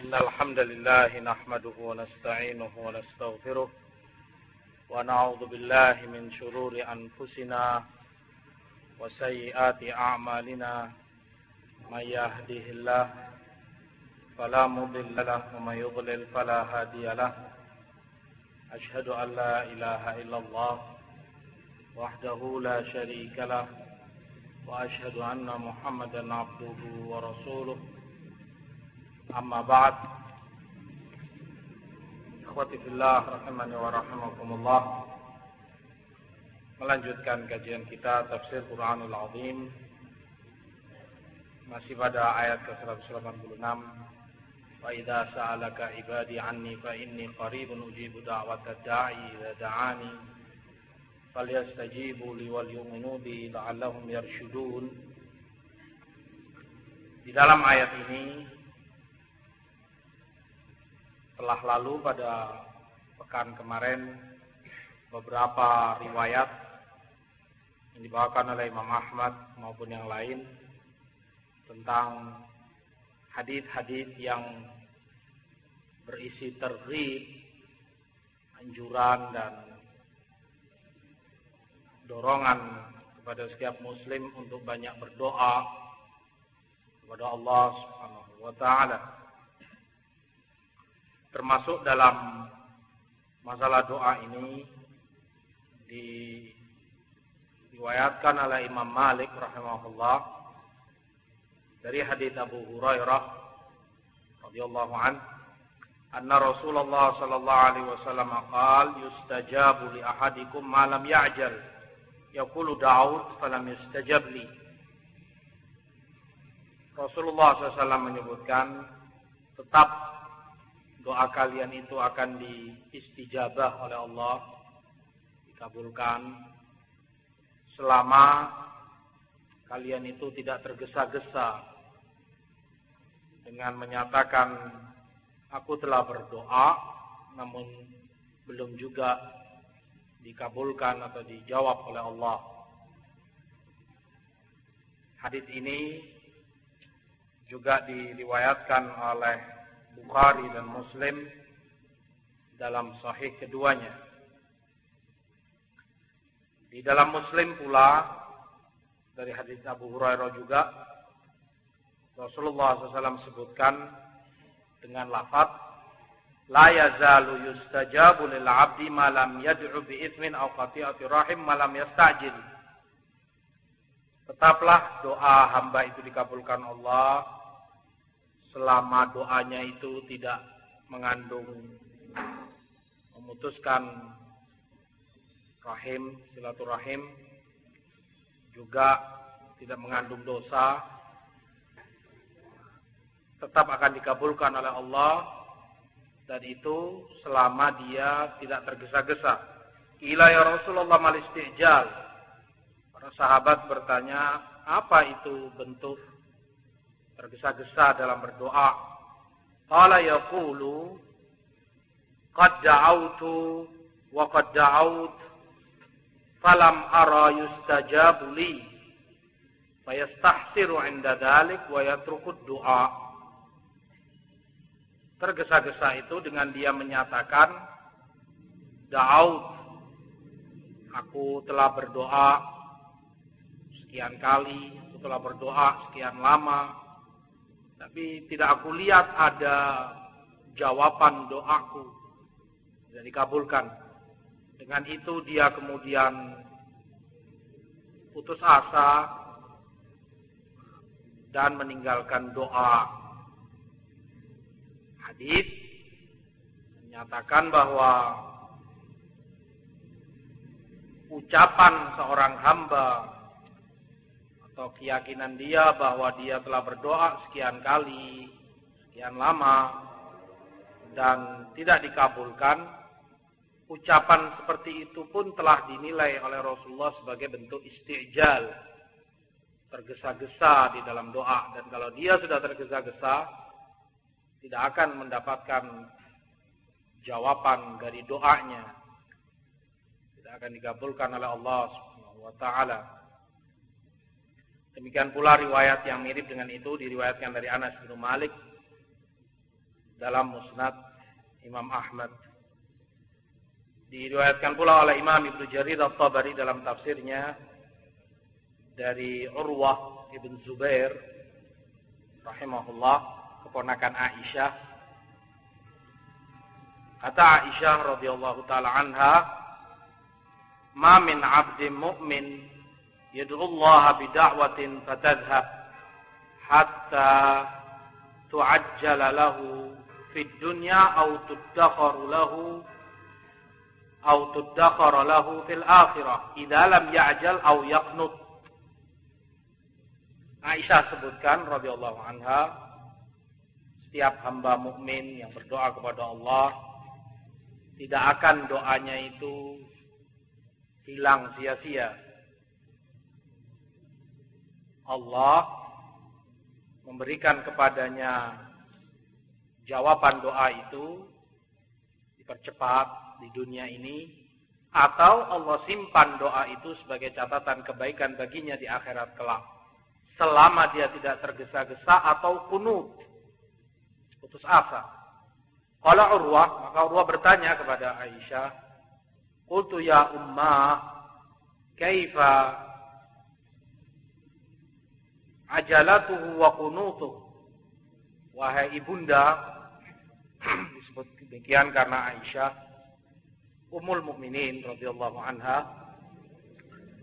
إن الحمد لله نحمده ونستعينه ونستغفره ونعوذ بالله من شرور أنفسنا وسيئات أعمالنا من يهده الله فلا مضل له ومن يضلل فلا هادي له أشهد أن لا إله إلا الله وحده لا شريك له وأشهد أن محمدا عبده ورسوله أما بعد Ikhwati fillah rahimani wa rahimakumullah. Melanjutkan kajian kita tafsir Quranul Azim, masih pada ayat ke-186. Wa idza sa'alaka ibadi anni fa inni qaribun ujibu da'watad da'i idza da'ani falyastajibu li wal yu'minu bi la'allahum yarshudun. Di dalam ayat ini telah lalu pada pekan kemarin beberapa riwayat yang dibawakan oleh Imam Ahmad maupun yang lain tentang hadits-hadits yang berisi targhib, anjuran dan dorongan kepada setiap muslim untuk banyak berdoa kepada Allah Subhanahu wa taala. Termasuk dalam masalah doa ini diriwayatkan oleh Imam Malik rahimahullah dari hadits Abu Hurairah radhiyallahu anhu, anna Rasulullah sallallahu alaihi wasallam qala yustajabu li ahadikum ma lam ya'jal yaqulu da'ud falam yustajab li. Rasulullah SAW menyebutkan tetap doa kalian itu akan diistijabah oleh Allah, dikabulkan selama kalian itu tidak tergesa-gesa dengan menyatakan aku telah berdoa namun belum juga dikabulkan atau dijawab oleh Allah. Hadits ini juga diriwayatkan oleh Bukhari dan Muslim dalam sahih keduanya. Di dalam Muslim pula dari hadis Abu Hurairah juga Rasulullah SAW sebutkan dengan lafaz la yazalu yustajabu lil 'abdi ma lam yad'u bi itsmin aw qati'ati rahim ma lam yastajil. Tetaplah doa hamba itu dikabulkan Allah selama doanya itu tidak mengandung memutuskan rahim, silaturahim, juga tidak mengandung dosa, tetap akan dikabulkan oleh Allah, dan itu selama dia tidak tergesa-gesa. Qila ya Rasulullah mal istijal. Para sahabat bertanya, apa itu bentuk tergesa-gesa dalam berdoa? Qala yaqulu qad da'awtu wa qad da'awt falam ara yustajabu li fayastahsiru 'inda dhalik wa yatruku du'a. Tergesa-gesa itu dengan dia menyatakan da'awt, aku telah berdoa sekian kali, aku telah berdoa sekian lama, tapi tidak aku lihat ada jawaban doaku, tidak dikabulkan. Dengan itu dia kemudian putus asa dan meninggalkan doa. Hadis menyatakan bahwa ucapan seorang hamba atau keyakinan dia bahwa dia telah berdoa sekian kali, sekian lama, dan tidak dikabulkan, ucapan seperti itu pun telah dinilai oleh Rasulullah sebagai bentuk istijal, tergesa-gesa di dalam doa. Dan kalau dia sudah tergesa-gesa, tidak akan mendapatkan jawaban dari doanya, tidak akan dikabulkan oleh Allah Subhanahu wa taala. Demikian pula riwayat yang mirip dengan itu diriwayatkan dari Anas bin Malik dalam Musnad Imam Ahmad. Diriwayatkan pula oleh Imam Ibnu Jarir At-Tabari dalam tafsirnya dari Urwah ibn Zubair rahimahullah, keponakan Aisyah. Kata Aisyah radhiyallahu taala anha, "Ma min 'abdin mu'min yad'u Allah bida'watin fatadhhab hatta tu'ajjala lahu fid dunya aw tuddakhara lahu fil akhirah idza lam ya'jal aw yaqnut." Aisyah sebutkan radhiyallahu anha, setiap hamba mukmin yang berdoa kepada Allah, tidak akan doanya itu hilang sia-sia. Allah memberikan kepadanya jawaban doa itu dipercepat di dunia ini, atau Allah simpan doa itu sebagai catatan kebaikan baginya di akhirat kelak, selama dia tidak tergesa-gesa atau kunut, putus asa. Qala Urwah, maka Urwah bertanya kepada Aisyah, "Qultu ya ummah, kaifa ajalatuhu wa kunutuhu?" Wahai ibunda, disebut demikian karena Aisyah Ummul Mukminin radhiyallahu anha,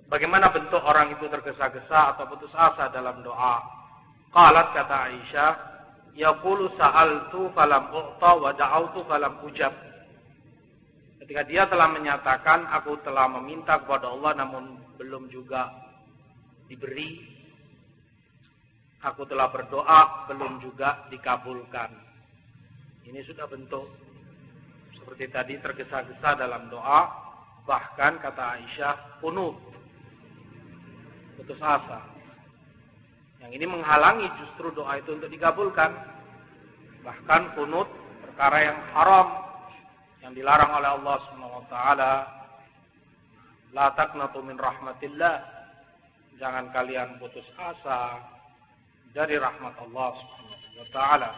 bagaimana bentuk orang itu tergesa-gesa atau putus asa dalam doa? Qalat, kata Aisyah, yaqulu sa'altu falam u'ta wa da'autu falam ujab. Ketika dia telah menyatakan, aku telah meminta kepada Allah namun belum juga diberi, aku telah berdoa belum juga dikabulkan. Ini sudah bentuk seperti tadi, tergesa-gesa dalam doa, bahkan kata Aisyah kunut, putus asa. Yang ini menghalangi justru doa itu untuk dikabulkan. Bahkan kunut perkara yang haram, yang dilarang oleh Allah Subhanahu wa taala. La taqnatu min rahmatillah. Jangan kalian putus asa dari rahmat Allah Subhanahu wa taala.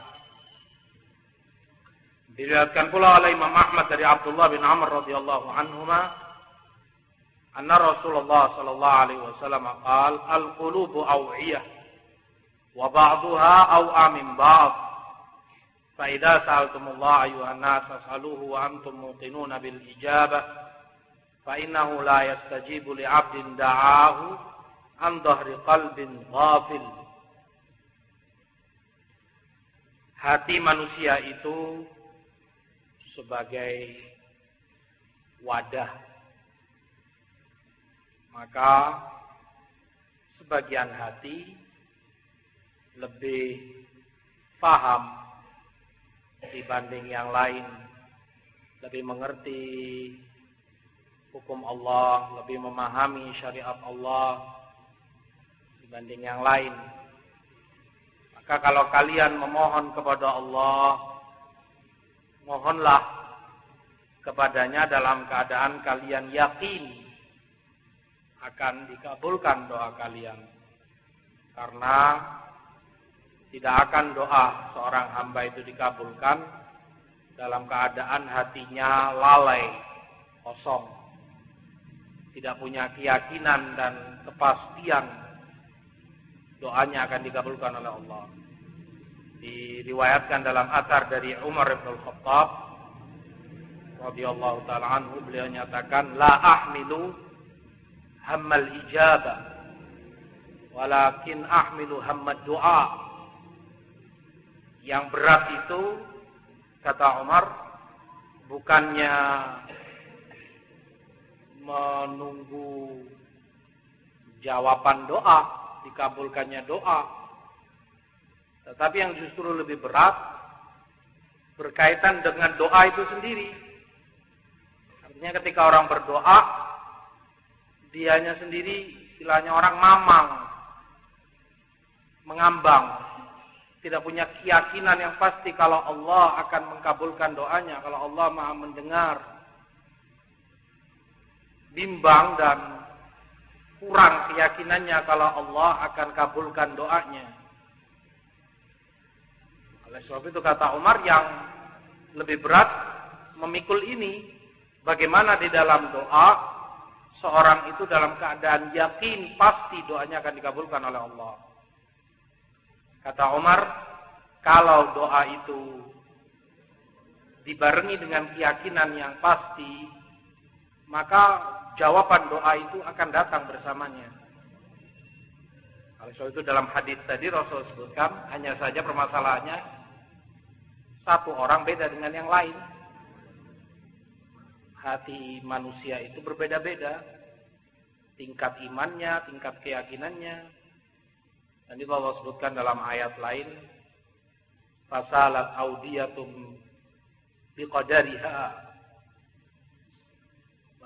Diriwayatkan pula oleh Imam Ahmad dari Abdullah bin Amr radhiyallahu anhuma, anna Rasulullah sallallahu alaihi wasallam qala, al-qulubu aw'iyah wa ba'daha aw'a min ba'd. Fa idza sa'altumullah ayyuhan nas fas'aluhu wa antum muqinuna bil ijabah. Fa innahu la yastajibu li 'abdin da'ahu an dhahri qalbin ghafil. Hati manusia itu sebagai wadah. Maka sebagian hati lebih paham dibanding yang lain, lebih mengerti hukum Allah, lebih memahami syariat Allah dibanding yang lain. Maka kalau kalian memohon kepada Allah, mohonlah kepadanya dalam keadaan kalian yakin akan dikabulkan doa kalian. Karena tidak akan doa seorang hamba itu dikabulkan dalam keadaan hatinya lalai, kosong, tidak punya keyakinan dan kepastian doanya akan dikabulkan oleh Allah. Diriwayatkan dalam athar dari Umar bin Khattab radhiyallahu taala anhu, beliau nyatakan, la ahmilu hammal ijabah walakin ahmilu hammad du'a. Yang berat itu, kata Umar, bukannya menunggu jawaban doa, dikabulkannya doa, tetapi yang justru lebih berat berkaitan dengan doa itu sendiri. Artinya ketika orang berdoa, dianya sendiri istilahnya orang mamang, mengambang, tidak punya keyakinan yang pasti kalau Allah akan mengkabulkan doanya, kalau Allah Maha mendengar. Bimbang dan kurang keyakinannya kalau Allah akan kabulkan doanya. Oleh sebab itu kata Umar, yang lebih berat memikul ini. Bagaimana di dalam doa seorang itu dalam keadaan yakin pasti doanya akan dikabulkan oleh Allah. Kata Umar, kalau doa itu dibarengi dengan keyakinan yang pasti, maka jawaban doa itu akan datang bersamanya. Oleh sebab itu dalam hadis tadi Rasul sebutkan, hanya saja permasalahannya satu orang beda dengan yang lain. Hati manusia itu berbeda-beda, tingkat imannya, tingkat keyakinannya. Dan itu Allah sebutkan dalam ayat lain, fasalat audiyatum biqadariha,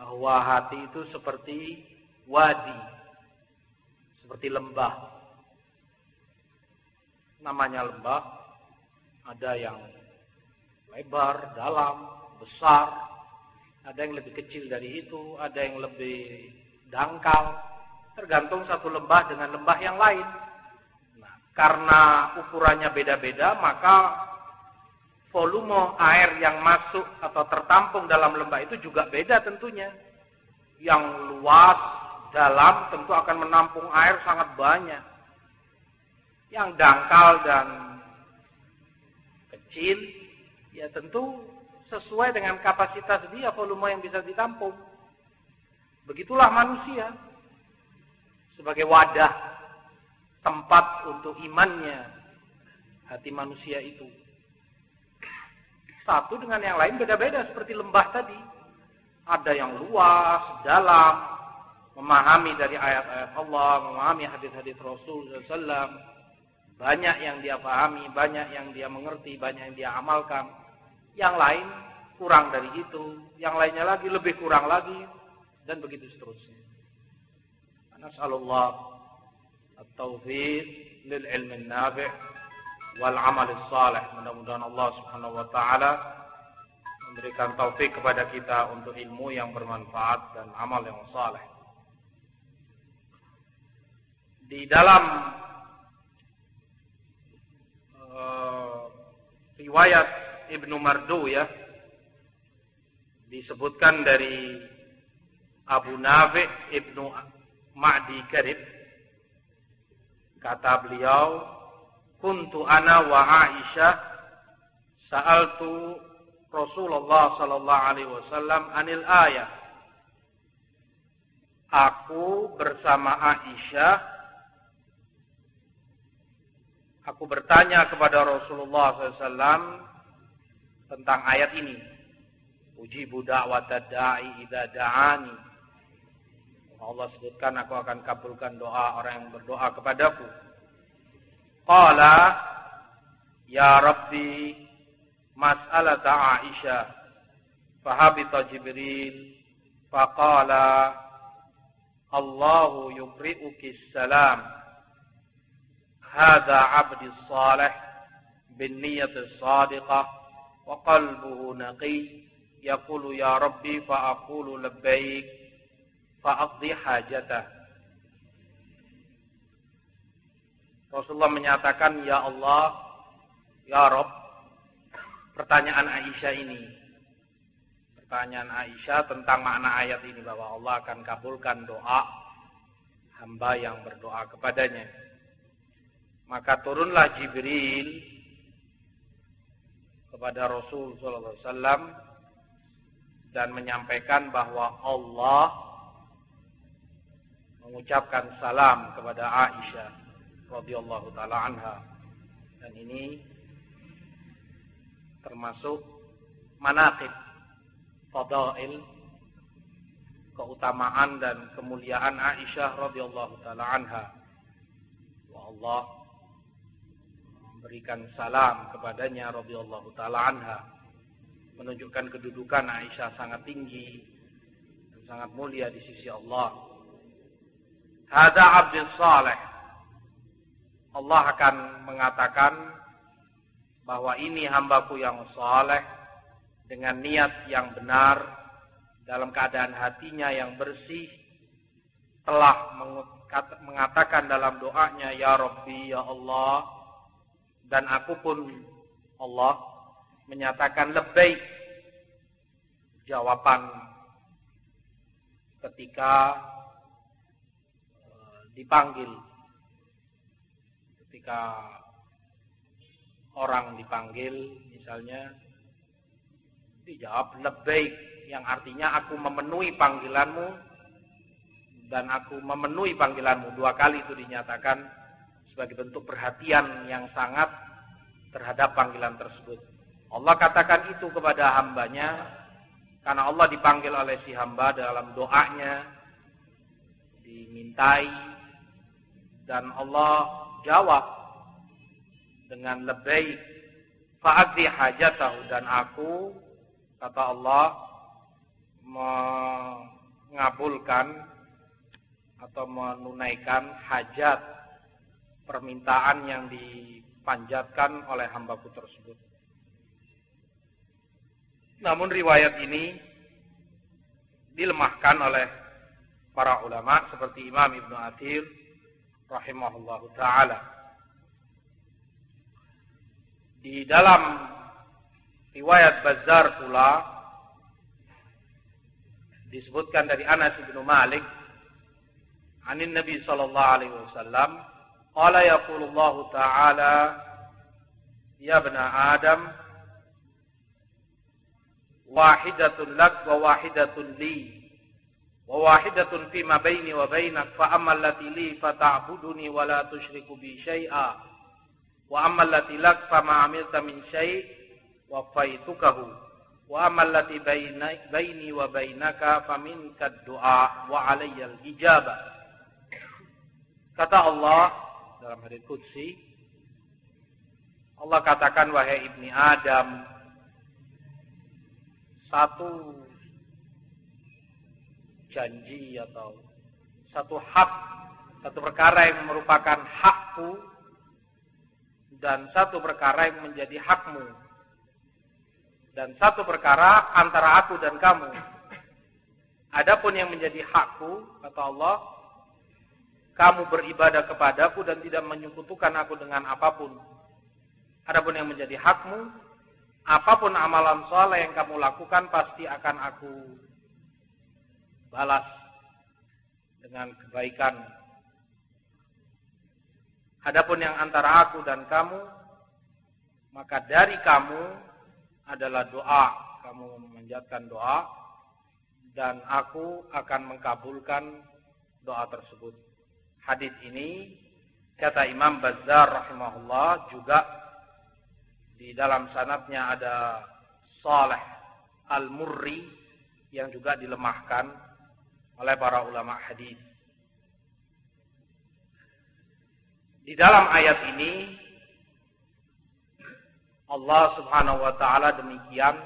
bahwa hati itu seperti wadi, seperti lembah. Namanya lembah, ada yang lebar, dalam, besar, ada yang lebih kecil dari itu, ada yang lebih dangkal, tergantung satu lembah dengan lembah yang lain. Nah, karena ukurannya beda-beda, maka volume air yang masuk atau tertampung dalam lembah itu juga beda tentunya. Yang luas, dalam tentu akan menampung air sangat banyak. Yang dangkal dan kecil, ya tentu sesuai dengan kapasitas dia, volume yang bisa ditampung. Begitulah manusia. Sebagai wadah, tempat untuk imannya, hati manusia itu. Satu dengan yang lain beda-beda seperti lembah tadi. Ada yang luas, dalam, memahami dari ayat-ayat Allah, memahami hadis-hadis Rasul SAW. Banyak yang dia pahami, banyak yang dia mengerti, banyak yang dia amalkan. Yang lain kurang dari itu, yang lainnya lagi lebih kurang lagi, dan begitu seterusnya. Nas'alullah at-taufiq lil ilmi nafi' wal amal salih. Mudah-mudahan Allah Subhanahu wa taala memberikan taufik kepada kita untuk ilmu yang bermanfaat dan amal yang saleh. Di dalam riwayat Ibnu Marduyah disebutkan dari Abu Nafi' Ibnu Ma'di Karib, kata beliau, kuntu ana wa Aisyah sa'altu Rasulullah sallallahu alaihi wasallam anil ayah. Aku bersama Aisyah, aku bertanya kepada Rasulullah SAW tentang ayat ini. Ujibu da'watad da'i idza da'ani. Allah sebutkan, aku akan kabulkan doa orang yang berdoa kepadaku. Qala ya Rabbi mas'alata Aisyah fahabita Jibril faqala Allahu yuqri'uki salam hadza 'abdi salih bin niyyati shadiqah wa qalbuhu naqi yaqulu ya Rabbi fa aqulu labbaik fa aqdi hajatah. Rasulullah menyatakan, ya Allah, ya Rabb, pertanyaan Aisyah ini. Pertanyaan Aisyah tentang makna ayat ini, bahwa Allah akan kabulkan doa hamba yang berdoa kepadanya. Maka turunlah Jibril kepada Rasul sallallahu alaihi wasallam dan menyampaikan bahwa Allah mengucapkan salam kepada Aisyah radhiyallahu taala anha. Dan ini termasuk manaqib, fadail, keutamaan dan kemuliaan Aisyah radhiyallahu taala anha. Wa Allah memberikan salam kepadanya radhiyallahu taala anha, menunjukkan kedudukan Aisyah sangat tinggi dan sangat mulia di sisi Allah. Hada abdus salih. Allah akan mengatakan bahwa ini hambaku yang saleh dengan niat yang benar, dalam keadaan hatinya yang bersih, telah mengatakan dalam doanya, ya Rabbi, ya Allah, dan aku pun Allah menyatakan labbaik, jawaban ketika dipanggil. Ketika orang dipanggil, misalnya dijawab labbaik, yang artinya aku memenuhi panggilanmu dan aku memenuhi panggilanmu. 2 kali itu dinyatakan sebagai bentuk perhatian yang sangat terhadap panggilan tersebut. Allah katakan itu kepada hambanya karena Allah dipanggil oleh si hamba dalam doanya, dimintai, dan Allah jawab dengan labbaik fa'adhi hajatahu, dan aku, kata Allah, mengabulkan atau menunaikan hajat permintaan yang dipanjatkan oleh hambaku tersebut. Namun riwayat ini dilemahkan oleh para ulama seperti Imam Ibnu Athir rahimahullahu ta'ala. Di dalam riwayat Bazzar pula disebutkan dari Anas bin Malik anin Nabi sallallahu alaihi wasallam qala yaqulullahu ta'ala ya ibna Adam wahidatun lak wa wahidatun li wa wahidatun fima baini wa bainak fa ammal lati li fata'buduni wa la tusyriku bi syai'a wa ammal lati lak fa ma amilta min syai' wa faitukahu wa ammal lati baini wa bainaka fa minka du'a wa alayya al-ijabah. Kata Allah dalam hadits qudsi, Allah katakan, wahai ibni Adam, satu janji atau satu hak, satu perkara yang merupakan hakku dan satu perkara yang menjadi hakmu, dan satu perkara antara aku dan kamu. Adapun yang menjadi hakku, kata Allah, kamu beribadah kepadaku dan tidak menyekutukan aku dengan apapun. Adapun yang menjadi hakmu, apapun amalan saleh yang kamu lakukan pasti akan aku balas dengan kebaikan. Adapun yang antara aku dan kamu, maka dari kamu adalah doa. Kamu memanjatkan doa dan aku akan mengkabulkan doa tersebut. Hadis ini, kata Imam Bazzar rahimahullah, juga di dalam sanadnya ada Saleh Al-Murri yang juga dilemahkan oleh para ulama hadis. Di dalam ayat ini Allah Subhanahu wa taala demikian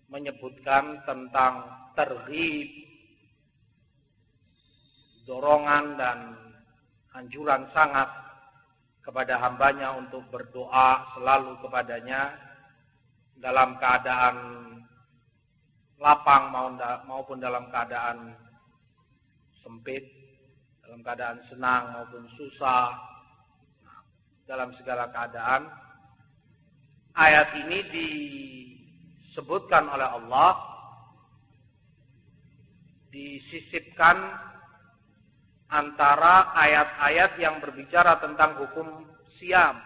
menyebutkan tentang targhib, dorongan dan anjuran sangat kepada hambanya untuk berdoa selalu kepadanya dalam keadaan lapang maupun dalam keadaan sempit, dalam keadaan senang maupun susah, dalam segala keadaan. Ayat ini disebutkan oleh Allah, disisipkan antara ayat-ayat yang berbicara tentang hukum siam,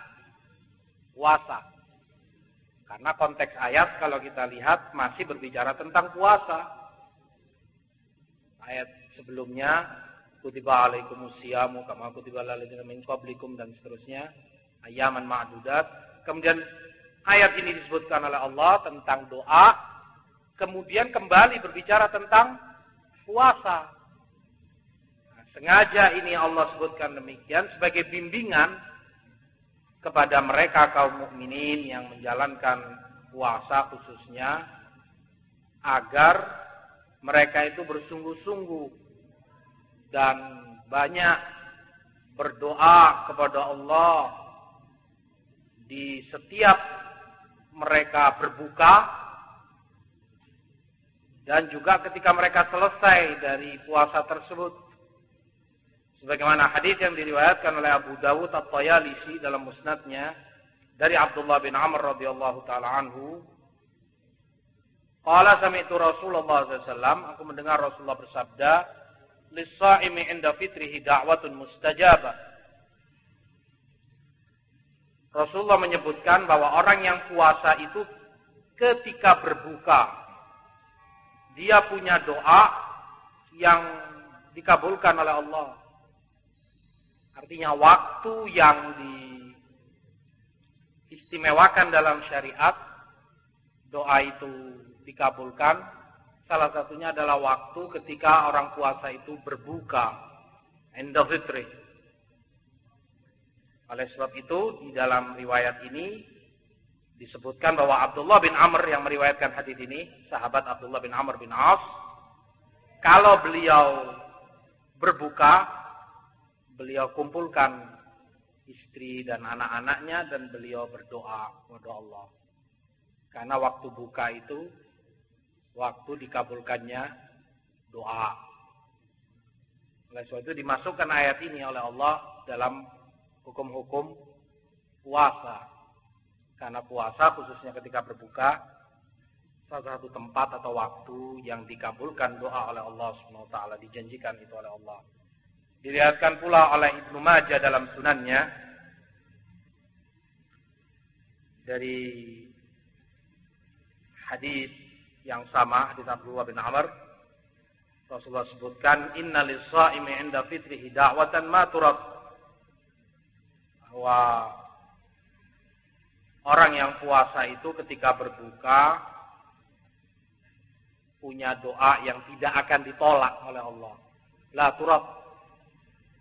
puasa. Karena konteks ayat kalau kita lihat masih berbicara tentang puasa. Ayat sebelumnya, kutiba alaikumus siyamu kama kutiba alal ladzina min qablikum, dan seterusnya, ayaman ma'dudat. Kemudian ayat ini disebutkan oleh Allah tentang doa, kemudian kembali berbicara tentang puasa. Sengaja ini Allah sebutkan demikian sebagai bimbingan kepada mereka kaum mukminin yang menjalankan puasa khususnya, agar mereka itu bersungguh-sungguh dan banyak berdoa kepada Allah di setiap mereka berbuka dan juga ketika mereka selesai dari puasa tersebut. Sebagaimana hadis yang diriwayatkan oleh Abu Dawud At-Tayalisi dalam musnadnya dari Abdullah bin Amr radhiyallahu taala anhu, qala sami'tu Rasulullah sallallahu alaihi wasallam, aku mendengar Rasulullah bersabda, lis-sha'imi 'inda fitrihi da'watun mustajabah. Rasulullah menyebutkan bahwa orang yang puasa itu ketika berbuka, dia punya doa yang dikabulkan oleh Allah. Artinya waktu yang diistimewakan dalam syariat, doa itu dikabulkan. Salah satunya adalah waktu ketika orang puasa itu berbuka, inda fitri. Oleh sebab itu, di dalam riwayat ini disebutkan bahwa Abdullah bin Amr yang meriwayatkan hadis ini, sahabat Abdullah bin Amr bin As, kalau beliau berbuka, beliau kumpulkan istri dan anak-anaknya dan beliau berdoa kepada Allah. Karena waktu buka itu waktu dikabulkannya doa. Oleh sebab itu dimasukkan ayat ini oleh Allah dalam hukum-hukum puasa. Karena puasa khususnya ketika berbuka salah satu tempat atau waktu yang dikabulkan doa oleh Allah Subhanahu wa taala, dijanjikan itu oleh Allah. Diriwayatkan pula oleh Ibnu Majah dalam sunannya dari hadis yang sama, hadis Abdullah bin Amr, Rasulullah sebutkan, inna lis-sha'imi 'inda fitrihi da'watan ma turad. Bahwa orang yang puasa itu ketika berbuka punya doa yang tidak akan ditolak oleh Allah. La turad.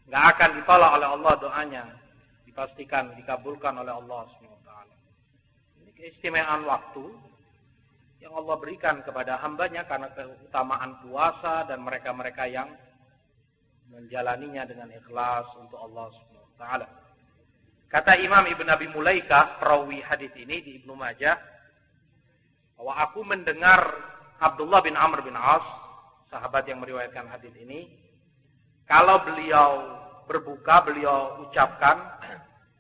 Enggak akan ditolak oleh Allah doanya. Dipastikan dikabulkan oleh Allah SWT. Ini keistimewaan waktu yang Allah berikan kepada hambanya karena keutamaan puasa dan mereka-mereka yang menjalaninya dengan ikhlas untuk Allah SWT. Kata Imam Ibn Abi Mulaikah, perawi hadis ini di Ibnu Majah, bahwa aku mendengar Abdullah bin Amr bin As, sahabat yang meriwayatkan hadis ini, kalau beliau berbuka, beliau ucapkan,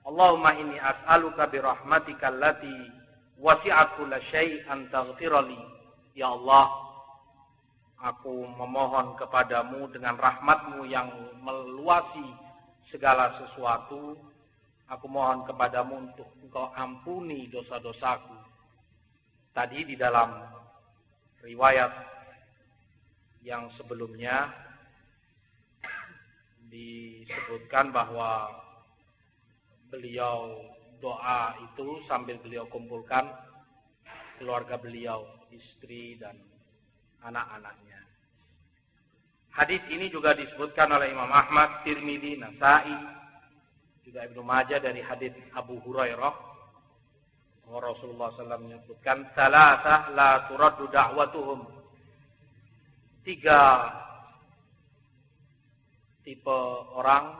Allahumma inni as'aluka bi rahmatika allati wasi'at kulla syai'an taghfirali. Ya Allah, aku memohon kepadamu dengan rahmatmu yang meluasi segala sesuatu. Aku mohon kepadamu untuk engkau ampuni dosa-dosaku. Tadi di dalam riwayat yang sebelumnya disebutkan bahwa beliau doa itu sambil beliau kumpulkan keluarga beliau, istri dan anak-anaknya. Hadis ini juga disebutkan oleh Imam Ahmad, Tirmidzi, Nasa'i, juga Ibnu Majah dari hadis Abu Hurairah. Rasulullah SAW menyebutkan, salasah la turaddu da'watuhum. 3 tipe orang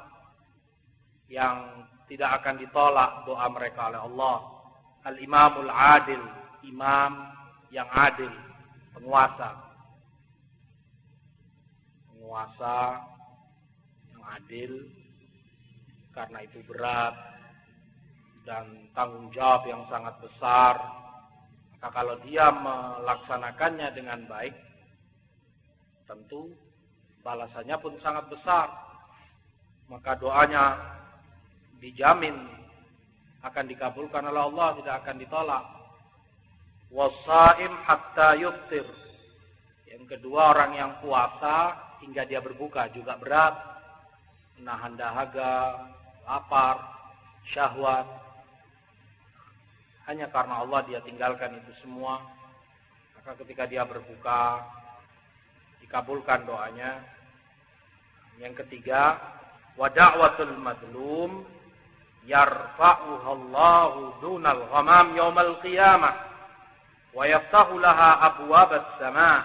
yang tidak akan ditolak doa mereka oleh Allah. Al-imamul adil, imam yang adil, penguasa yang adil, karena itu berat dan tanggung jawab yang sangat besar. Maka kalau dia melaksanakannya dengan baik, tentu balasannya pun sangat besar. Maka doanya dijamin akan dikabulkan oleh Allah, tidak akan ditolak. Wasaim hatta yuftir. Yang kedua, orang yang puasa hingga dia berbuka juga berat. Menahan dahaga, lapar, syahwat. Hanya karena Allah dia tinggalkan itu semua. Maka ketika dia berbuka, dikabulkan doanya. Yang ketiga, wa da'watul madlum yarfa'uha Allahu dunal ghamam yaumal qiyamah wa yaftahu laha abwabas sama'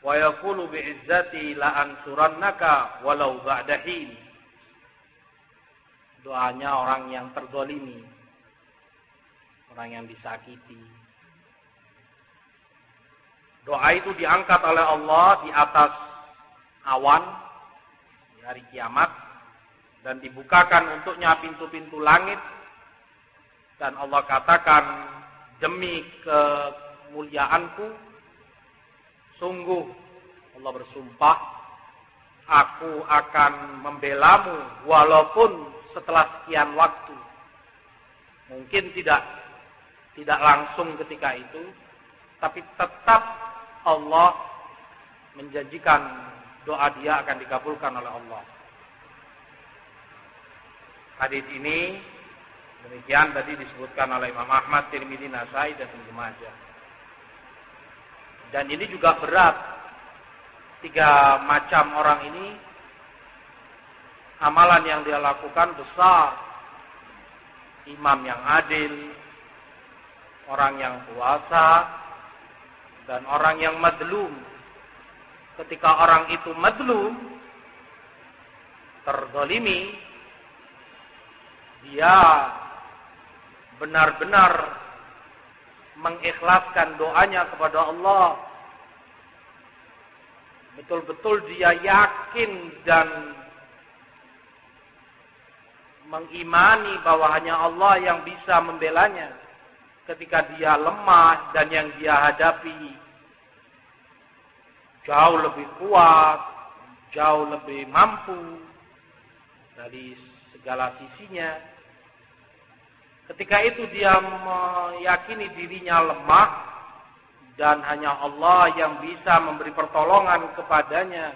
wa yaqulu bi'izzati la ansurannaka walau ba'da hin. Doanya orang yang terzalimi, orang yang disakiti. Doa itu diangkat oleh Allah di atas awan di hari kiamat dan dibukakan untuknya pintu-pintu langit Dan Allah katakan, demi kemuliaanku, sungguh Allah bersumpah, aku akan membelamu walaupun setelah sekian waktu. Mungkin tidak langsung ketika itu, tapi tetap Allah menjanjikan doa dia akan dikabulkan oleh Allah. Hadis ini demikian tadi disebutkan oleh Imam Ahmad, Tirmidzi, Nasai dan Ibnu Majah. Dan ini juga berat. 3 macam orang ini amalan yang dia lakukan besar. Imam yang adil, orang yang puasa, dan orang yang madlum. Ketika orang itu madlum, terzalimi, dia benar-benar mengikhlaskan doanya kepada Allah. Betul-betul dia yakin dan mengimani bahwa hanya Allah yang bisa membelanya ketika dia lemah dan yang dia hadapi jauh lebih kuat, jauh lebih mampu dari segala sisinya. Ketika itu dia meyakini dirinya lemah dan hanya Allah yang bisa memberi pertolongan kepadanya,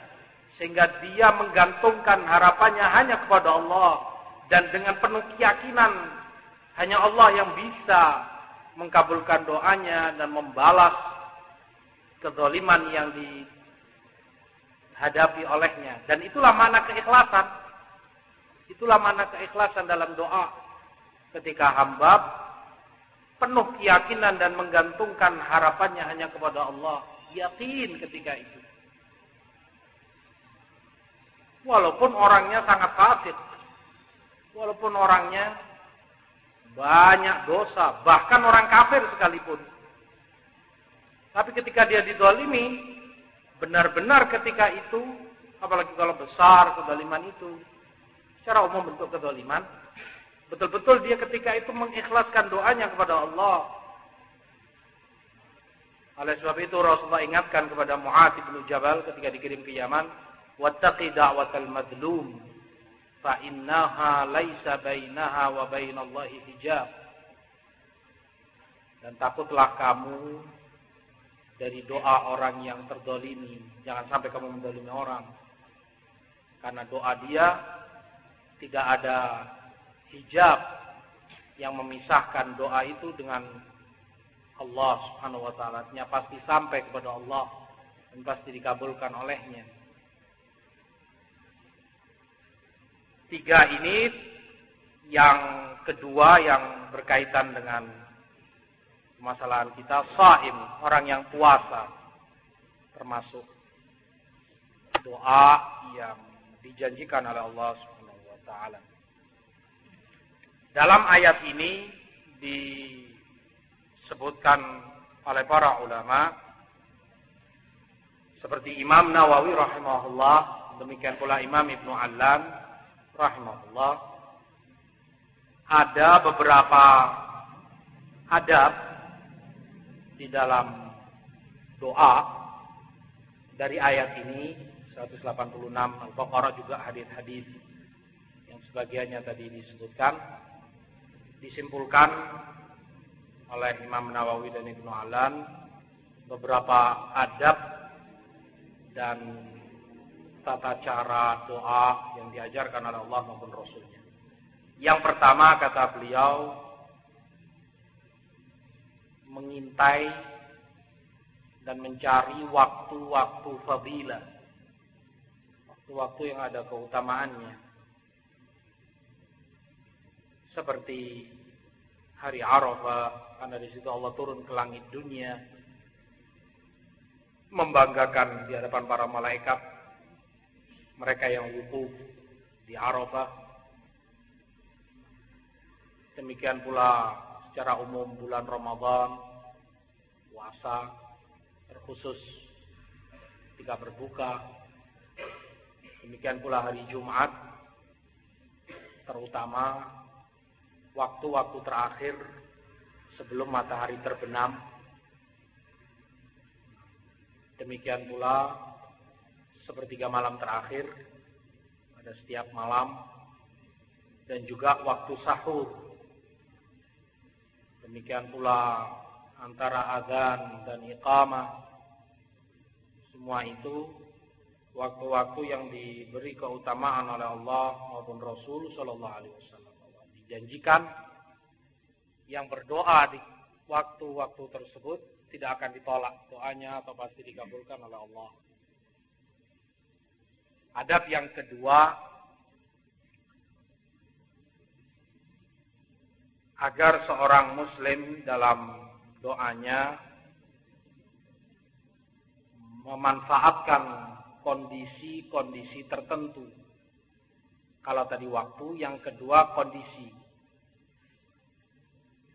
sehingga dia menggantungkan harapannya hanya kepada Allah dan dengan penuh keyakinan hanya Allah yang bisa mengkabulkan doanya dan membalas kezaliman yang dihadapi olehnya. Dan itulah makna keikhlasan. Itulah makna keikhlasan dalam doa. Ketika hamba penuh keyakinan dan menggantungkan harapannya hanya kepada Allah. Yakin ketika itu. Walaupun orangnya sangat fasik. Walaupun orangnya banyak dosa. Bahkan orang kafir sekalipun. Tapi ketika dia dizalimi, benar-benar ketika itu, apalagi kalau besar kezaliman itu, secara umum bentuk kezaliman, betul-betul dia ketika itu mengikhlaskan doanya kepada Allah. Oleh sebab itu Rasulullah ingatkan kepada Mu'adz bin Jabal ketika dikirim ke Yaman, wattaqi da'watal madlum fa innaha laisa bainaha wa bainallahi hijab. Dan takutlah kamu dari doa orang yang terzalimi. Jangan sampai kamu menzalimi orang. Karena doa dia tidak ada hijab yang memisahkan doa itu dengan Allah Subhanahu wa taala. Nya pasti sampai kepada Allah dan pasti dikabulkan olehnya. 3 ini yang kedua yang berkaitan dengan permasalahan kita, shaim, orang yang puasa, termasuk doa yang dijanjikan oleh Allah Subhanahu wa taala. Dalam ayat ini disebutkan oleh para ulama seperti Imam Nawawi rahimahullah, demikian pula Imam Ibnu Allan rahimahullah, ada beberapa adab di dalam doa dari ayat ini 186 Al-Baqarah, juga hadis-hadis yang sebagiannya tadi disebutkan, disimpulkan oleh Imam Nawawi dan Ibnu Allan beberapa adab dan tata cara doa yang diajarkan oleh Allah maupun Rasulnya. Yang pertama kata beliau, mengintai dan mencari waktu-waktu fadilah, waktu-waktu yang ada keutamaannya, seperti hari Arafah, karena di situ Allah turun ke langit dunia, membanggakan di hadapan para malaikat, mereka yang wukuf di Arafah. Demikian pula secara umum bulan Ramadan, puasa, terkhusus ketika berbuka. Demikian pula hari Jumat, terutama waktu-waktu terakhir sebelum matahari terbenam. Demikian pula sepertiga malam terakhir pada setiap malam, dan juga waktu sahur. Demikian pula antara azan dan iqamah. Semua itu waktu-waktu yang diberi keutamaan oleh Allah maupun Rasul sallallahu alaihi wasallam. Dijanjikan yang berdoa di waktu-waktu tersebut tidak akan ditolak doanya atau pasti dikabulkan oleh Allah. Adab yang kedua, agar seorang muslim dalam doanya memanfaatkan kondisi-kondisi tertentu. Kalau tadi waktu, yang kedua kondisi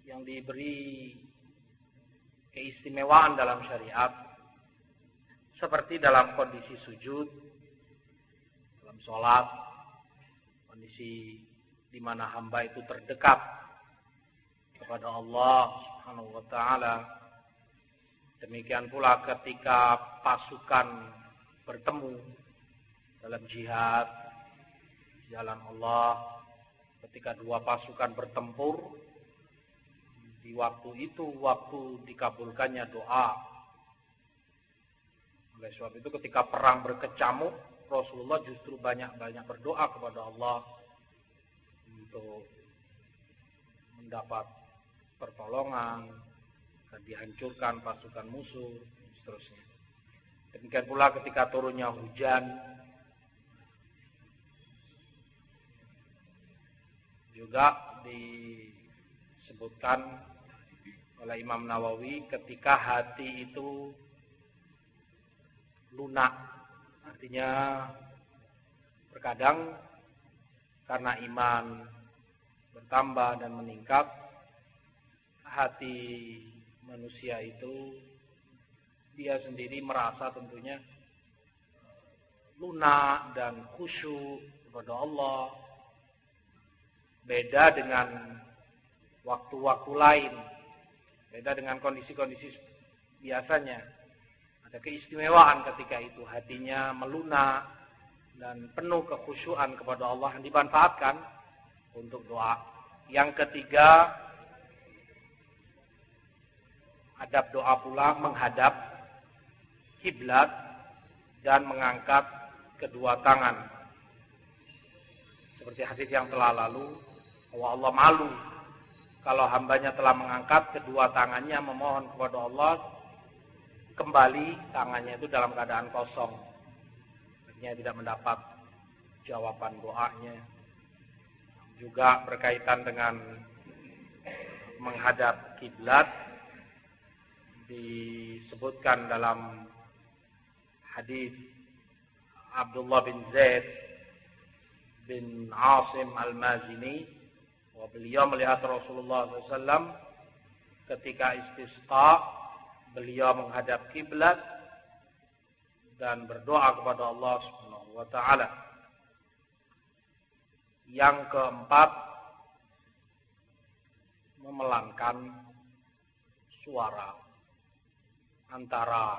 yang diberi keistimewaan dalam syariat, seperti dalam kondisi sujud, dalam sholat, kondisi di mana hamba itu terdekat kepada Allah Subhanahu wa taala. Demikian pula ketika pasukan bertemu dalam jihad jalan Allah, ketika dua pasukan bertempur, di waktu itu waktu dikabulkannya doa. Oleh sebab itu ketika perang berkecamuk, Rasulullah justru banyak-banyak berdoa kepada Allah untuk mendapat pertolongan dan dihancurkan pasukan musuh, dan seterusnya. Demikian pula ketika turunnya hujan, juga disebutkan oleh Imam Nawawi ketika hati itu lunak. Artinya terkadang karena iman bertambah dan meningkat, hati manusia itu dia sendiri merasa tentunya lunak dan khusyuk kepada Allah. Beda dengan waktu-waktu lain, beda dengan kondisi-kondisi biasanya. Ada keistimewaan ketika itu, hatinya melunak dan penuh kekhusyuan kepada Allah yang dimanfaatkan untuk doa. Yang ketiga, adab doa pula menghadap kiblat dan mengangkat kedua tangan. Seperti hadis yang telah lalu, bahwa Allah malu kalau hambanya telah mengangkat kedua tangannya memohon kepada Allah, kembali tangannya itu dalam keadaan kosong. Artinya tidak mendapat jawaban doanya. Juga berkaitan dengan menghadap kiblat, disebutkan dalam hadis Abdullah bin Zaid bin Asim al-Mazini, bahwa beliau melihat Rasulullah SAW ketika istisqa, beliau menghadap kiblat dan berdoa kepada Allah Subhanahu wa taala. Yang keempat, memelankan suara antara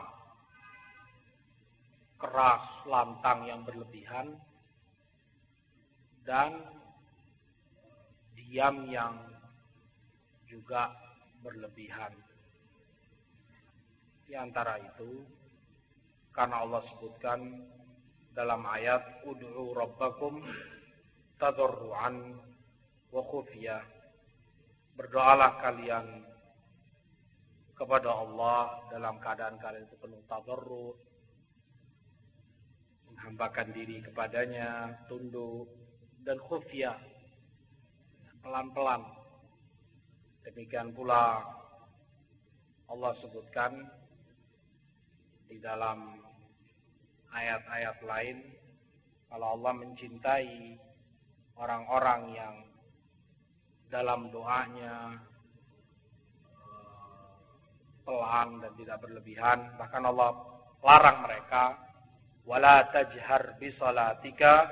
keras lantang yang berlebihan dan diam yang juga berlebihan. Di antara itu, karena Allah sebutkan dalam ayat ud'u rabbakum tadarruan wa khufyah, berdoalah kalian kepada Allah dalam keadaan kalian itu penuh tadarru', menghambakan diri kepadanya, tunduk, dan khufyah, pelan-pelan. Demikian pula Allah sebutkan di dalam ayat-ayat lain, kalau Allah mencintai orang-orang yang dalam doanya pelan dan tidak berlebihan, bahkan Allah larang mereka, wala tajhar bi salatika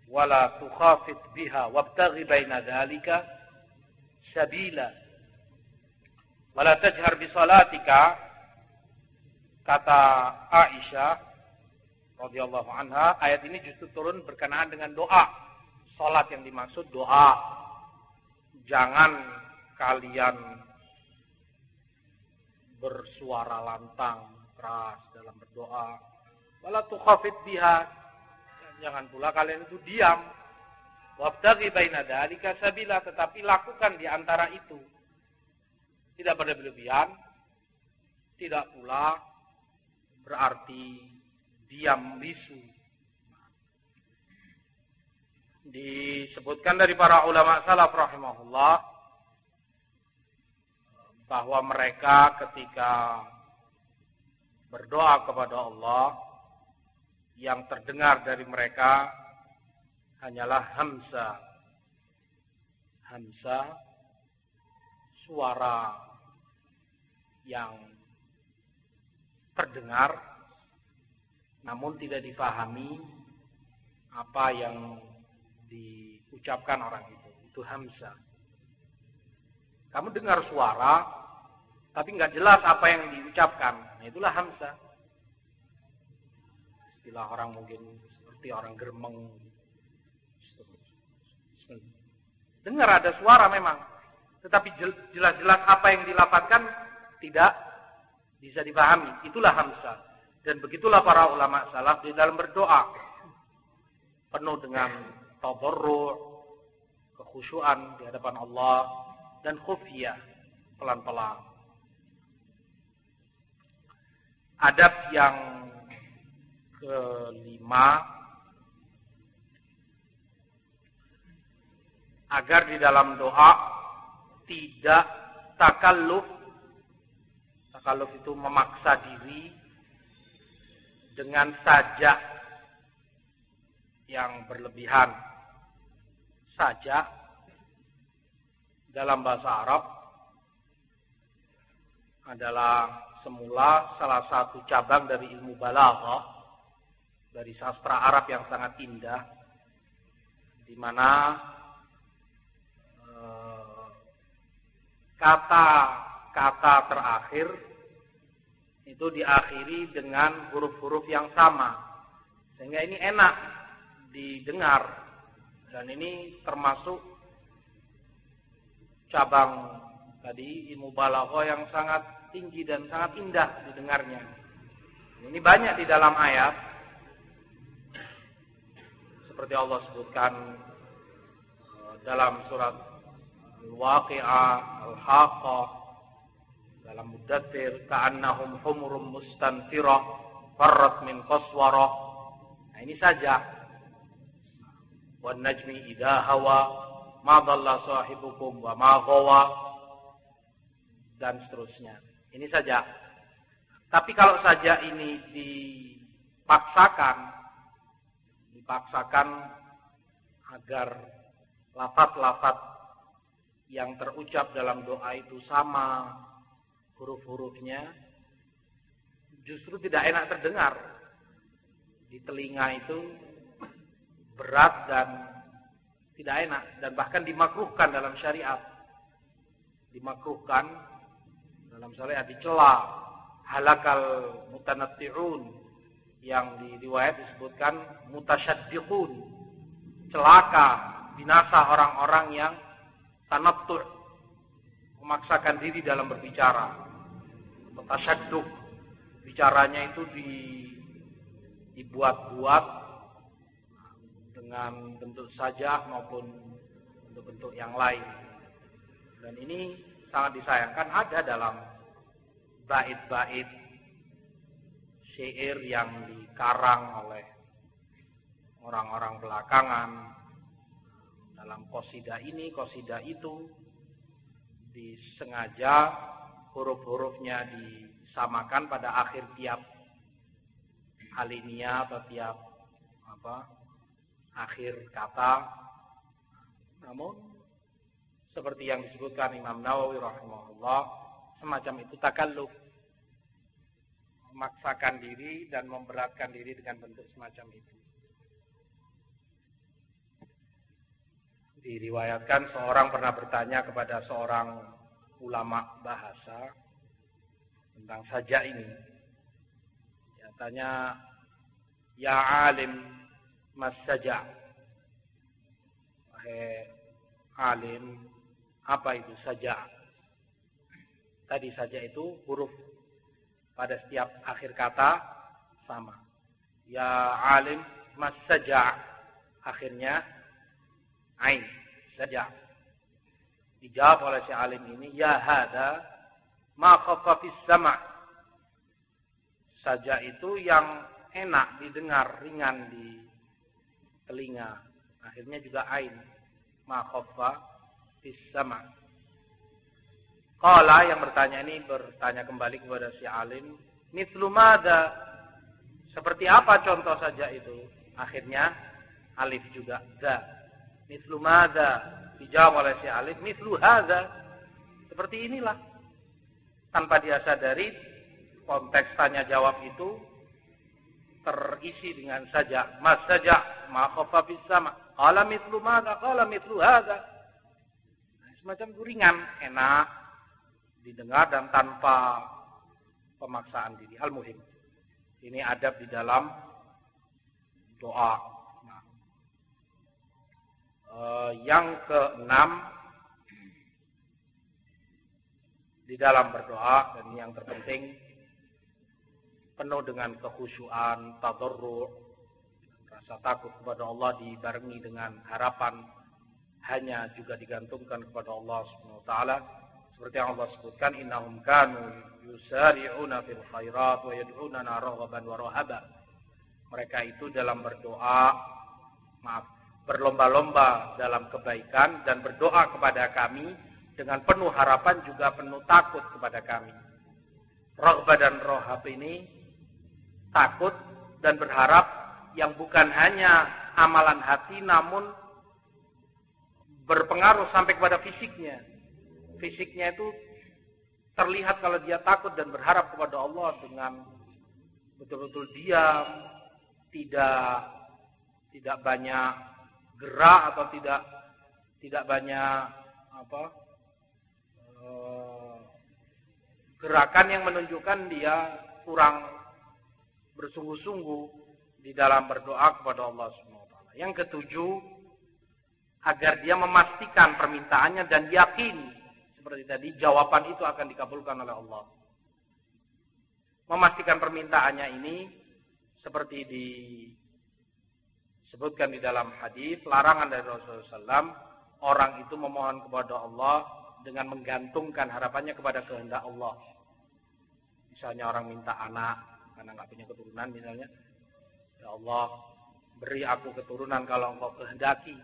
wala tukhafit biha wabtaghi baina dzalika sabila. Wala tajhar bi salatika, kata Aisyah radhiyallahu anha, ayat ini justru turun berkenaan dengan doa. Salat yang dimaksud doa. Jangan kalian bersuara lantang keras dalam berdoa. Wala tukhafit biha, jangan pula kalian itu diam. Wabtaghi baina dzalika sabila, tetapi lakukan di antara itu. Tidak berlebihan, tidak pula berarti diam bisu. Disebutkan dari para ulama salaf rahimahullah bahwa mereka ketika berdoa kepada Allah, yang terdengar dari mereka hanyalah hamzah. Hamzah, suara yang terdengar namun tidak difahami apa yang diucapkan orang itu. Itu hamzah. Kamu dengar suara tapi nggak jelas apa yang diucapkan. Nah, itulah hamzah. Istilah orang mungkin seperti orang geremeng. Dengar ada suara memang, tetapi jelas-jelas apa yang dilafadzkan tidak bisa dipahami. Itulah hamzah. Dan begitulah para ulama salaf di dalam berdoa. Penuh dengan tadarru', kekhusyuan di hadapan Allah, dan khufiyah, pelan-pelan. Adab yang kelima, agar di dalam doa tidak takalluf. Takalluf itu memaksa diri dengan sajak yang berlebihan. Sajak dalam bahasa Arab adalah semula salah satu cabang dari ilmu balaghah, dari sastra Arab yang sangat indah, di mana kata-kata terakhir itu diakhiri dengan huruf-huruf yang sama, sehingga ini enak didengar, dan ini termasuk cabang tadi ilmu balaghah yang sangat tinggi dan sangat indah didengarnya. Ini banyak di dalam ayat, seperti Allah sebutkan dalam surat Al-Waqi'ah, Al-Haqqah, dalam Muddatsir, ka'annahum humurum mustanfirah farrat min qaswarah. Nah, ini saja. Wan najmi idza hawa ma dhalla sahibukum wa ma ghawa, dan seterusnya. Ini saja. Tapi kalau saja ini dipaksakan agar lafaz-lafaz yang terucap dalam doa itu sama huruf-hurufnya, justru tidak enak terdengar. Di telinga itu berat dan tidak enak, dan bahkan dimakruhkan dalam syariat. Dimakruhkan dalam syariat, dicela. Halakal mutanatti'un, yang di riwayat disebutkan mutasyaddiqun. Celaka, binasa orang-orang yang tanattu', memaksakan diri dalam berbicara. Tasyadduq, bicaranya itu dibuat-buat dengan bentuk sajak maupun bentuk-bentuk yang lain. Dan ini sangat disayangkan ada dalam bait-bait syair yang dikarang oleh orang-orang belakangan. Dalam qasidah ini, qasidah itu, disengaja huruf-hurufnya disamakan pada akhir tiap alinea atau tiap akhir kata. Namun seperti yang disebutkan Imam Nawawi rahimahullah, semacam itu takalluf, memaksakan diri dan memberatkan diri dengan bentuk semacam itu. Diriwayatkan seorang pernah bertanya kepada seorang ulama bahasa tentang saja ini. Dia tanya, "Ya alim, mas saja?" Wahai alim, apa itu saja? Tadi saja itu huruf pada setiap akhir kata sama. Ya alim, mas saja, akhirnya ain saja. Dijawab oleh si alim ini, ya hada ma khaffa fis sama'. Saja itu yang enak didengar, ringan di telinga. Akhirnya juga ain, ma khaffa fis sama'. Qala, yang bertanya ini bertanya kembali kepada si alim, mithlu madza? Seperti apa contoh saja itu? Akhirnya alif juga za. Mithlu madza? Dijawab oleh si alif, mithlu hadza. Seperti inilah. Tanpa dia sadari, konteks tanya jawab itu terisi dengan saja. Mas saja, ma khaffa fis sama'. Qala mithlu madza? Qala mithlu hadza. Semacam itu ringan, enak didengar dan tanpa pemaksaan diri. Al-muhim. Ini adab di dalam doa. Yang keenam, di dalam berdoa, dan yang terpenting, penuh dengan kekhusyuan, tadarru', rasa takut kepada Allah dibarengi dengan harapan hanya juga digantungkan kepada Allah Subhanahu wa taala, seperti yang Allah sebutkan, innahum kanu yusari'una fil khairat wa yad'unana raghaban wa rahaba. Mereka itu dalam berlomba-lomba dalam kebaikan dan berdoa kepada kami dengan penuh harapan juga penuh takut kepada kami. Raghbah dan rahab ini takut dan berharap yang bukan hanya amalan hati namun berpengaruh sampai kepada fisiknya. Fisiknya itu terlihat kalau dia takut dan berharap kepada Allah dengan betul-betul diam, tidak banyak gerak atau tidak banyak gerakan yang menunjukkan dia kurang bersungguh-sungguh di dalam berdoa kepada Allah Subhanahu wa taala. Yang ketujuh, agar dia memastikan permintaannya dan yakin seperti tadi jawaban itu akan dikabulkan oleh Allah. Memastikan permintaannya ini seperti disebutkan di dalam hadis, larangan dari Rasulullah SAW, orang itu memohon kepada Allah dengan menggantungkan harapannya kepada kehendak Allah. Misalnya orang minta anak karena nggak punya keturunan misalnya, ya Allah beri aku keturunan kalau Engkau kehendaki.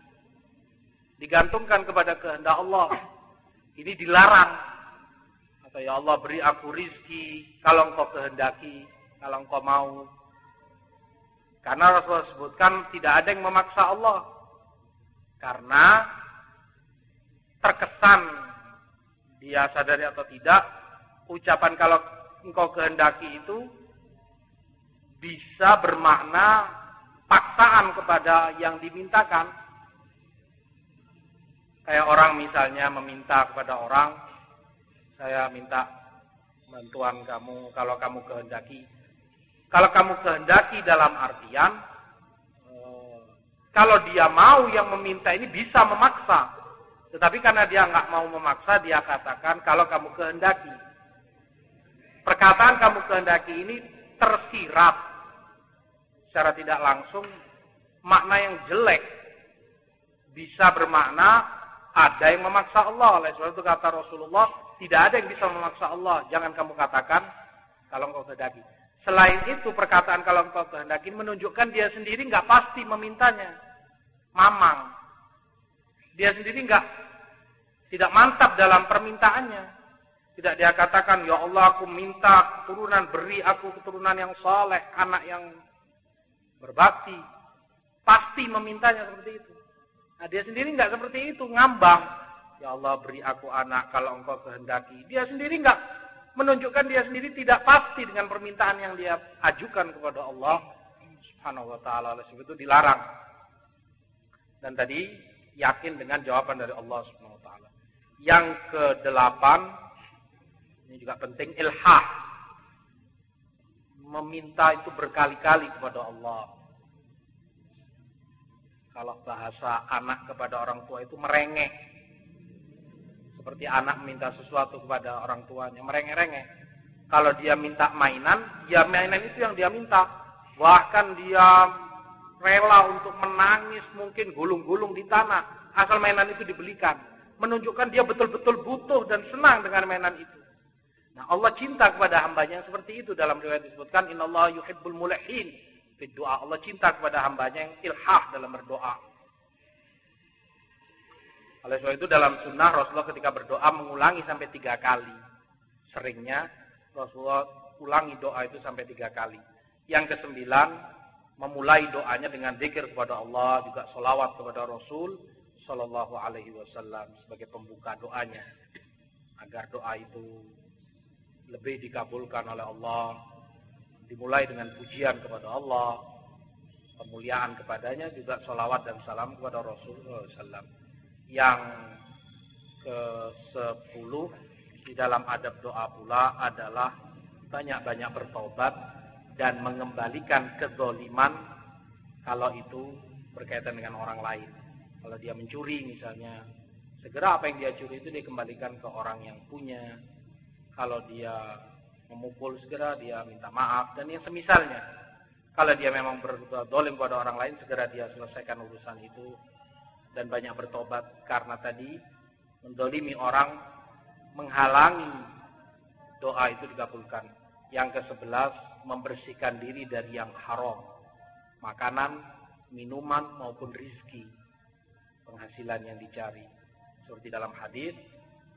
Digantungkan kepada kehendak Allah. Ini dilarang. Atau ya Allah beri aku rizki kalau Engkau kehendaki, kalau Engkau mau. Karena Rasulullah sebutkan tidak ada yang memaksa Allah. Karena terkesan dia sadari atau tidak, ucapan kalau Engkau kehendaki itu bisa bermakna paksaan kepada yang dimintakan. Kayak orang misalnya meminta kepada orang, saya minta bantuan kamu kalau kamu kehendaki. Kalau kamu kehendaki dalam artian, kalau dia mau yang meminta ini bisa memaksa. Tetapi karena dia nggak mau memaksa, dia katakan kalau kamu kehendaki. Perkataan kamu kehendaki ini tersirat secara tidak langsung makna yang jelek. Bisa bermakna ada yang memaksa Allah. Oleh sebab itu kata Rasulullah, tidak ada yang bisa memaksa Allah. Jangan kamu katakan kalau engkau kehendaki. Selain itu, perkataan kalau engkau kehendaki menunjukkan dia sendiri nggak pasti memintanya. Mamang. Dia sendiri tidak mantap dalam permintaannya. Tidak dia katakan, ya Allah aku minta keturunan, beri aku keturunan yang saleh, anak yang berbakti. Pasti memintanya seperti itu. Nah, dia sendiri nggak seperti itu, ngambang. Ya Allah beri aku anak kalau Engkau kehendaki. Dia sendiri nggak menunjukkan dia sendiri tidak pasti dengan permintaan yang dia ajukan kepada Allah Subhanahu wa taala. Oleh sebab itu dilarang. Dan tadi yakin dengan jawaban dari Allah Subhanahu wa taala. Yang kedelapan, ini juga penting, ilhah. Meminta itu berkali-kali kepada Allah. Kalau bahasa anak kepada orang tua itu merengek. Seperti anak meminta sesuatu kepada orang tuanya, merengek-rengek. Kalau dia minta mainan, ya mainan itu yang dia minta. Bahkan dia rela untuk menangis, mungkin gulung-gulung di tanah, asal mainan itu dibelikan. Menunjukkan dia betul-betul butuh dan senang dengan mainan itu. Nah, Allah cinta kepada hambanya yang seperti itu. Dalam riwayat disebutkan, innallaha yuhibbul mulhin fid du'a. Allah cinta kepada hambanya yang ilhah dalam berdoa. Oleh sebab itu dalam sunnah Rasulullah ketika berdoa mengulangi sampai 3 kali. Seringnya Rasulullah ulangi doa itu sampai 3 kali. Yang ke-9, memulai doanya dengan zikir kepada Allah, juga sholawat kepada Rasul Sallallahu Alaihi Wasallam sebagai pembuka doanya, agar doa itu lebih dikabulkan oleh Allah. Dimulai dengan pujian kepada Allah, pemuliaan kepadanya, juga sholawat dan salam kepada Rasul SAW. Yang ke-10 di dalam adab doa pula adalah banyak-banyak bertaubat dan mengembalikan kezaliman kalau itu berkaitan dengan orang lain. Kalau dia mencuri misalnya, segera apa yang dia curi itu dikembalikan ke orang yang punya. Kalau dia memukul, segera dia minta maaf dan yang semisalnya. Kalau dia memang berzalim pada orang lain, segera dia selesaikan urusan itu dan banyak bertobat, karena tadi menzalimi orang menghalangi doa itu dikabulkan. Yang ke-11, membersihkan diri dari yang haram, makanan, minuman maupun rizki, penghasilan yang dicari. Seperti dalam hadis,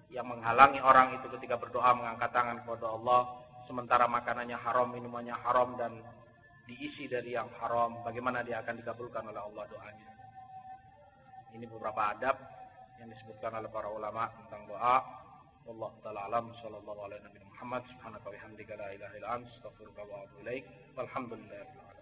yang menghalangi orang itu ketika berdoa mengangkat tangan kepada Allah, sementara makanannya haram, minumannya haram, dan diisi dari yang haram, bagaimana dia akan dikabulkan oleh Allah doanya. Ini beberapa adab yang disebutkan oleh para ulama tentang doa. Wallahu ta'ala alam, sallallahu alaihi Nabi Muhammad, subhanaka wa bihamdika la ilaha illa anta, astaghfiruka wa atubu ilaik. Walhamdulillah.